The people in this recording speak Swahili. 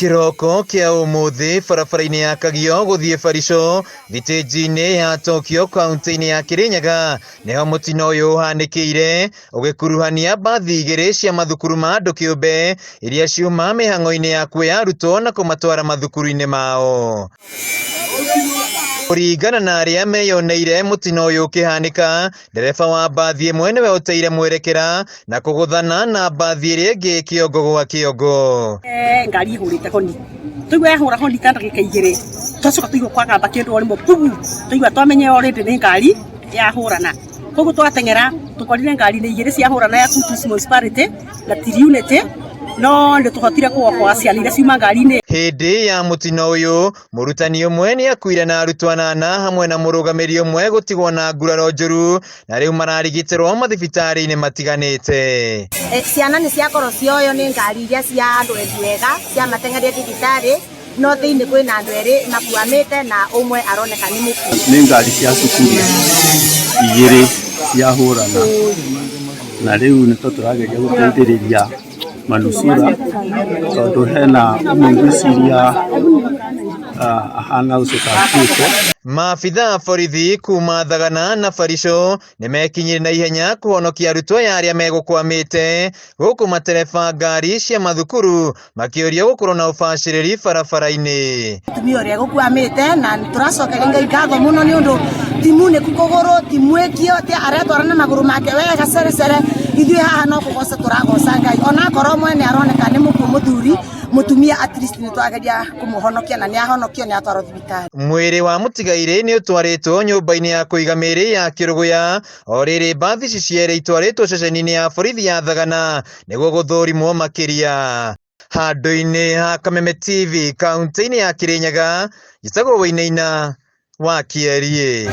Kiroko kia umuthi barabara-ini ya Kagio guthie Barico thitĩnji-inĩ ya Tokyo kaunti-inĩ ya Kirinyaga niho mutino uyu uhanĩkĩire ũgĩkuruhania mbathi igĩrĩ cia mathukuru ma andũ kĩũmbe iria ciuma mĩhang'o-inĩ ya kuoya arutwo na kũmatwara mathukuru-inĩ mao. Kũringana na arĩa meyoneire mutino uyu ũkĩhanĩka, ndereba wa mbathi ĩmwe nĩwe ũteire mwerekera na kũgũthana na mbathi ĩrĩa ĩngĩ kĩongo gwa kĩongo. Ngari ĩhũrĩte honi, tũigua yahũra honi ta ndagĩka igĩrĩ, twacoka tũigua kwagamba kĩndũ rĩmwe pugu, tũigua twamenye already nĩ ngari yahũrana. Koguo twateng'era tũkorire ngari nĩ igĩrĩ ciahũrana ya Kutus Municipality na Tiri Unity, no ndĩtũhotire kũokoa ciana iria ciuma ngari-inĩ. Hĩndĩ ya mutino uyu mũrutani ũmwe nĩ akuire na arutwo 8 hamwe na mũrũgamĩrĩri ũmwe gũtigwo na nguraro njũru na rĩu mararigitĩrwo mathibitarĩ-inĩ matiganĩte. Ciana nĩ ciakorwo cioyo nĩ ngari iria cia andũ wega ciamateng'eria thibitarĩ, no thĩinĩ kwĩna andũ erĩ makuamĩte na ũmwe aroneka nĩ mũkuũ. Nĩ ngari cia cukuru igĩrĩ ciahũrana na rĩu nĩ tũrageria gũteithĩrĩria manusura tondũ hena mũngĩciria ahana ũcekakĩte. Maabitha borithi kuma Thagana na Barico nĩmekinyire na ihenya kũhonokia arutwo arĩa megũkwamĩte gũkũ matereba ngari cia mathukuru makĩũria gũkorwo na ũbacĩrĩri barabara-inĩ. Mũtumia ũrĩa gũkwamĩte na tũracokeria Ngai ngatho mũno nĩ ũndũ timu nĩ kũgũrũ timu ĩkio te aretwara na magũrũ make wega cerecere, ithuĩ haha no kũgoca tũragoca Ngai, ona akorwo mwene aroneka nĩ mũkuũ mũthuri, mutumia at least nĩ twageria kũmũhonokia na nĩ ahonokio nĩ atwarwo thibitarĩ. Mwĩrĩ wa mũtigairĩ nĩ ũtwarĩtwo nyũmba-inĩ ya kũiga mĩĩrĩ ya Kĩrũgũya, o rĩrĩ mbathi ici cierĩ itwarĩtwo ceceni-inĩ ya borithi ya Thagana nĩguo gũthũrimwo makĩria. Handũ-inĩ ha Kameme TV kaunti-inĩ ya Kirinyaga, njĩtagwo Wainaina wa Kĩarie.